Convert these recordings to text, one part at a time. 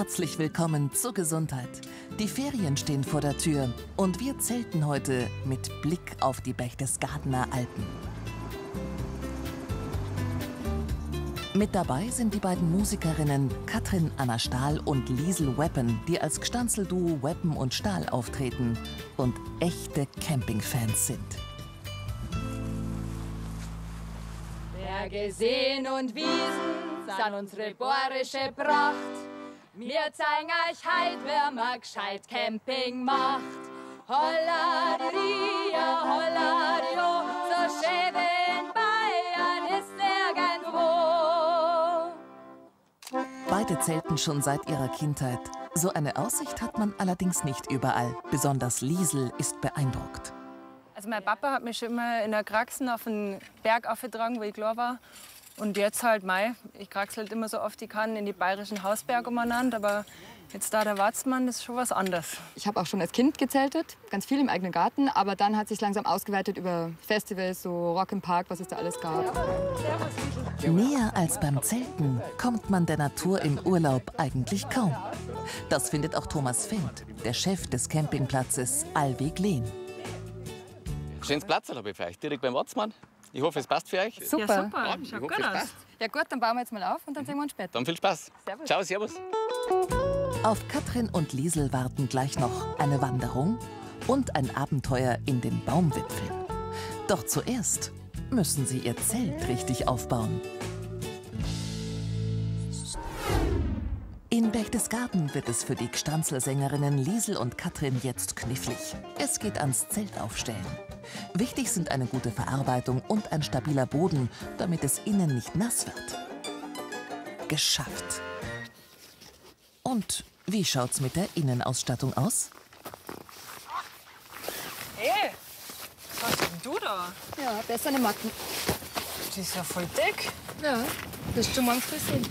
Herzlich willkommen zur Gesundheit. Die Ferien stehen vor der Tür und wir zelten heute mit Blick auf die Berchtesgadener Alpen. Mit dabei sind die beiden Musikerinnen Katrin Anna Stahl und Liesl Weppen, die als Gstanzl-Duo Weppen und Stahl auftreten und echte Campingfans sind. Berge, Seen und Wiesen sind unsere bayerische Pracht. Wir zeigen euch heut, wer mal gescheit Camping macht. Holla die Ria, holla die O, so schön wie in Bayern ist nirgendwo. Beide zelten schon seit ihrer Kindheit. So eine Aussicht hat man allerdings nicht überall. Besonders Liesl ist beeindruckt. Also mein Papa hat mich schon immer in der Kraxen auf den Berg aufgetragen, wo ich klar war. Und jetzt halt ich kraxel halt immer so oft ich kann in die bayerischen Hausberge umeinander, aber jetzt da der Watzmann, das ist schon was anderes. Ich habe auch schon als Kind gezeltet, ganz viel im eigenen Garten, aber dann hat sich langsam ausgeweitet über Festivals, so Rock im Park, was es da alles gab. Näher als beim Zelten kommt man der Natur im Urlaub eigentlich kaum. Das findet auch Thomas Fendt, der Chef des Campingplatzes Allweg Lehn. Schönes Platz habe ich für euch, direkt beim Watzmann. Ich hoffe, es passt für euch. Super. Ja, super. Ja, Schaut ich gut hoffe, es aus. passt. Ja gut, dann bauen wir jetzt mal auf und dann sehen wir uns später. Dann viel Spaß. Servus. Ciao, servus. Auf Katrin und Liesl warten gleich noch eine Wanderung und ein Abenteuer in den Baumwipfeln. Doch zuerst müssen sie ihr Zelt richtig aufbauen. In Berchtesgaden wird es für die Gstanzl-Sängerinnen Liesl und Katrin jetzt knifflig. Es geht ans Zelt aufstellen. Wichtig sind eine gute Verarbeitung und ein stabiler Boden, damit es innen nicht nass wird. Geschafft. Und wie schaut's mit der Innenausstattung aus? Hey, was hast denn du da? Ja, besser eine Matten. Das ist ja voll dick. Ja, wirst du morgen früh sehen.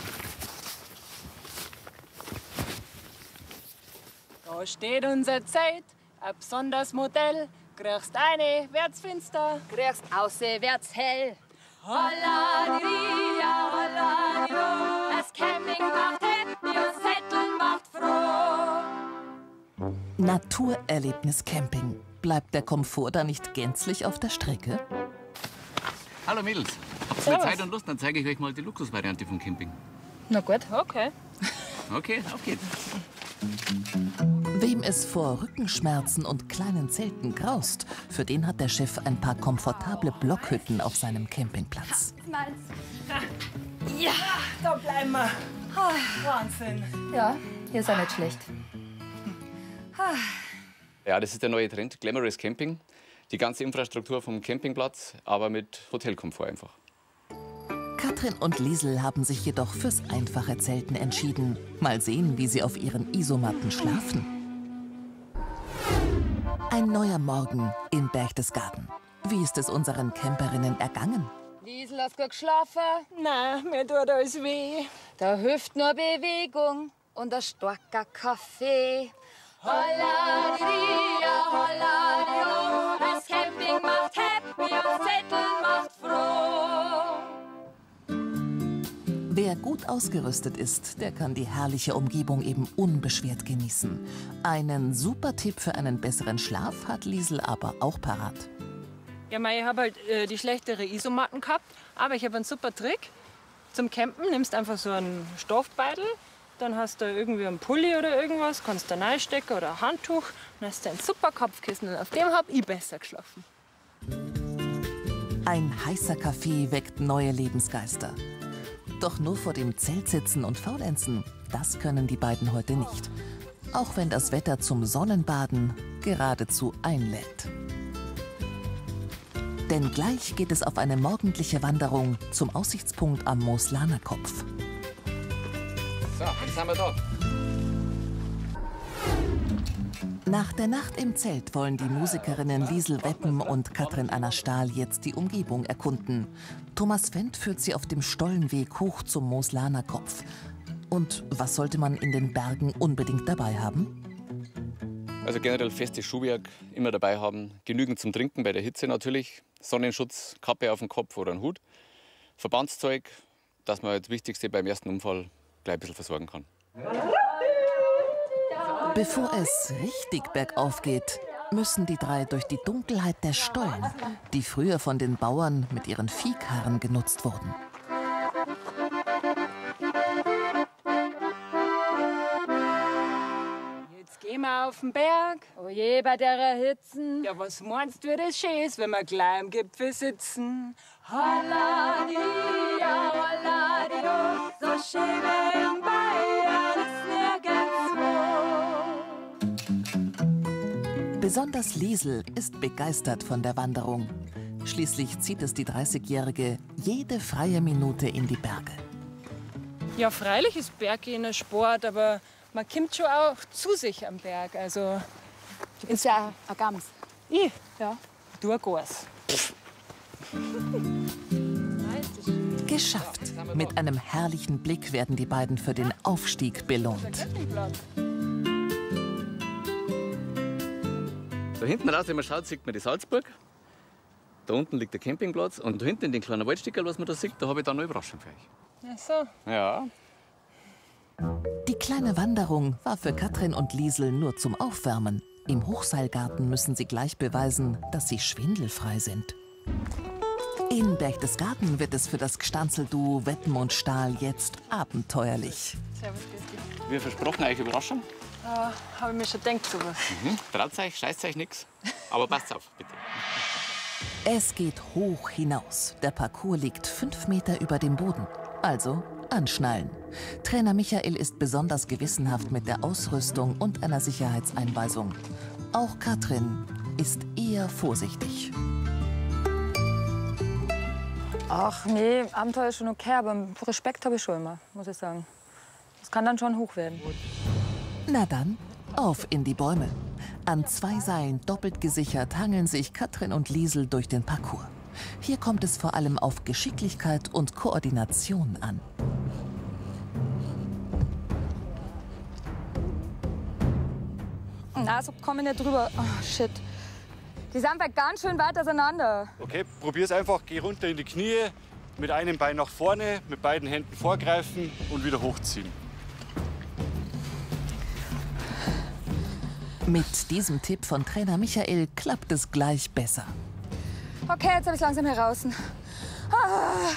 Da steht unser Zelt, ein besonderes Modell. Kriegst eine, wird's finster. Kriegst außer, wird's hell. Holla die Ria, holla die O. Das Camping macht happy und Zetteln macht froh. Naturerlebnis Camping. Bleibt der Komfort da nicht gänzlich auf der Strecke? Hallo Mädels. Habt ihr Zeit und Lust? Dann zeige ich euch mal die Luxusvariante vom Camping. Na gut. Okay. Okay, auf geht's. Wem es vor Rückenschmerzen und kleinen Zelten graust, für den hat der Chef ein paar komfortable Blockhütten auf seinem Campingplatz. Ja, da bleiben wir. Wahnsinn. Ja, hier ist ja nicht schlecht. Ja, das ist der neue Trend, Glamorous Camping. Die ganze Infrastruktur vom Campingplatz, aber mit Hotelkomfort einfach. Katrin und Liesl haben sich jedoch fürs einfache Zelten entschieden. Mal sehen, wie sie auf ihren Isomatten schlafen. Ein neuer Morgen in Berchtesgaden. Wie ist es unseren Camperinnen ergangen? Liesl, hast gut geschlafen? Nein, mir tut alles weh. Da hilft nur Bewegung und ein starker Kaffee. Holla die Ria, holla die O. Das Camping macht happy und Zetteln macht froh. Wer gut ausgerüstet ist, der kann die herrliche Umgebung eben unbeschwert genießen. Einen super Tipp für einen besseren Schlaf hat Liesl aber auch parat. Ja, ich habe halt die schlechtere Isomatten gehabt, aber ich habe einen super Trick. Zum Campen nimmst einfach so einen Stoffbeutel, dann hast du irgendwie einen Pulli oder irgendwas, kannst da reinstecken oder ein Handtuch, dann hast du ein super Kopfkissen und auf dem habe ich besser geschlafen. Ein heißer Kaffee weckt neue Lebensgeister. Doch nur vor dem Zelt sitzen und faulenzen, das können die beiden heute nicht. Auch wenn das Wetter zum Sonnenbaden geradezu einlädt. Denn gleich geht es auf eine morgendliche Wanderung zum Aussichtspunkt am Mooslaner Kopf. So, jetzt sind wir da. Nach der Nacht im Zelt wollen die Musikerinnen Liesl Weppen und Katrin Anna Stahl jetzt die Umgebung erkunden. Thomas Fendt führt sie auf dem Stollenweg hoch zum Mooslaner Kopf. Und was sollte man in den Bergen unbedingt dabei haben? Also generell festes Schuhwerk immer dabei haben. Genügend zum Trinken bei der Hitze natürlich. Sonnenschutz, Kappe auf dem Kopf oder einen Hut. Verbandszeug, dass man das Wichtigste beim ersten Unfall gleich ein bisschen versorgen kann. Bevor es richtig bergauf geht, müssen die drei durch die Dunkelheit der Stollen, die früher von den Bauern mit ihren Viehkarren genutzt wurden. Jetzt gehen wir auf den Berg. Oh je, bei der Hitzen. Ja, was meinst du, wie das schön ist, wenn wir gleich am Gipfel sitzen? Holladi, ja, holladi, oh, so schön wie in Bayern ist nirgendwo. Besonders Liesel ist begeistert von der Wanderung. Schließlich zieht es die 30-Jährige jede freie Minute in die Berge. Ja, freilich ist Berggehen ein Sport, aber man kommt schon auch zu sich am Berg. Also, Du bist ja ein Gams. ich, Ja. du ein Gas. Geschafft! Mit einem herrlichen Blick werden die beiden für den Aufstieg belohnt. Da hinten raus, wenn man schaut, sieht man die Salzburg. Da unten liegt der Campingplatz. Und da hinten in den kleinen Waldstückerl, was man da sieht, da habe ich dann eine Überraschung für euch. Ach so. Ja. Die kleine Wanderung war für Katrin und Liesel nur zum Aufwärmen. Im Hochseilgarten müssen sie gleich beweisen, dass sie schwindelfrei sind. In Berchtesgaden wird es für das Gstanzl-Duo Weppen und Stahl jetzt abenteuerlich. Servus, grüß dich. Wie versprochen, euch Überraschung. Habe ich mir schon gedacht, sowas. Traut euch, scheißt euch nichts. Aber passt auf, bitte. Es geht hoch hinaus. Der Parcours liegt 5 Meter über dem Boden. Also anschnallen. Trainer Michael ist besonders gewissenhaft mit der Ausrüstung und einer Sicherheitseinweisung. Auch Katrin ist eher vorsichtig. Ach nee, Abenteuer ist schon okay, aber Respekt habe ich schon immer, muss ich sagen. Das kann dann schon hoch werden. Na dann, auf in die Bäume. An 2 Seilen doppelt gesichert hangeln sich Katrin und Liesel durch den Parcours. Hier kommt es vor allem auf Geschicklichkeit und Koordination an. Na, so komme ich nicht drüber. Oh, shit. Die sind halt ganz schön weit auseinander. Okay, probier's einfach. Geh runter in die Knie, mit einem Bein nach vorne, mit beiden Händen vorgreifen und wieder hochziehen. Mit diesem Tipp von Trainer Michael klappt es gleich besser. Okay, jetzt habe ich langsam heraus. Ah,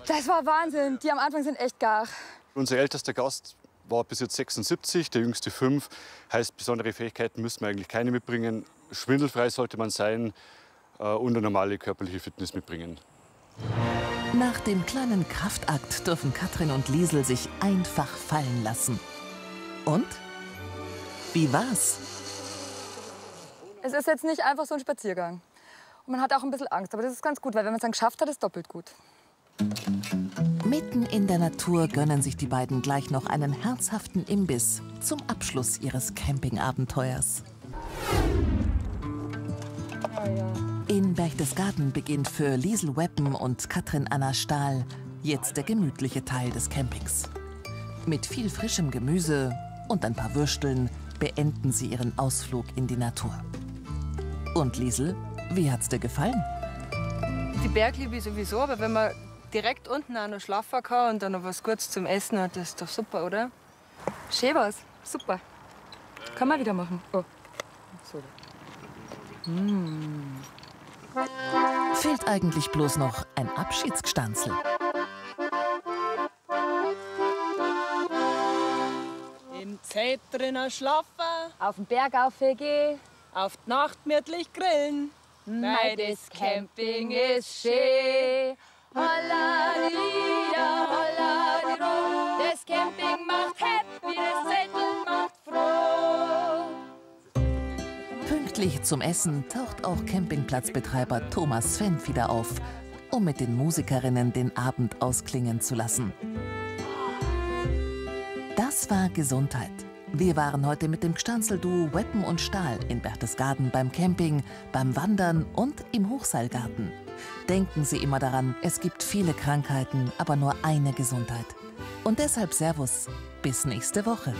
das war Wahnsinn. Die am Anfang sind echt gar. Unser ältester Gast war bis jetzt 76, der jüngste 5. Heißt, besondere Fähigkeiten müssen wir eigentlich keine mitbringen. Schwindelfrei sollte man sein und eine normale körperliche Fitness mitbringen. Nach dem kleinen Kraftakt dürfen Katrin und Liesel sich einfach fallen lassen. Und? Wie war's? Es ist jetzt nicht einfach so ein Spaziergang. Und man hat auch ein bisschen Angst, aber das ist ganz gut, weil wenn man es dann geschafft hat, ist es doppelt gut. Mitten in der Natur gönnen sich die beiden gleich noch einen herzhaften Imbiss zum Abschluss ihres Campingabenteuers. In Berchtesgaden beginnt für Liesel Weppen und Katrin Anna Stahl jetzt der gemütliche Teil des Campings. Mit viel frischem Gemüse und ein paar Würsteln beenden sie ihren Ausflug in die Natur. Und Liesel, wie hat's dir gefallen? Die Bergliebe sowieso, aber wenn man direkt unten auch noch schlafen kann und dann noch was Gutes zum Essen hat, das ist doch super, oder? Schön war's. Super. Kann man wieder machen. Oh. So. Fehlt eigentlich bloß noch ein Abschiedsgstanzl. Im Zelt drinnen schlafen, Auf den Berg aufgehen. auf die Nacht gemütlich grillen. Mei, das Camping ist schön. Holladi, ja, holladi, ro. Das Camping macht happy, das Zettel macht froh. Pünktlich zum Essen taucht auch Campingplatzbetreiber Thomas Fendt wieder auf, um mit den Musikerinnen den Abend ausklingen zu lassen. Das war Gesundheit. Wir waren heute mit dem Gstanzl-Duo Weppen und Stahl in Berchtesgaden beim Camping, beim Wandern und im Hochseilgarten. Denken Sie immer daran, es gibt viele Krankheiten, aber nur eine Gesundheit. Und deshalb Servus, bis nächste Woche.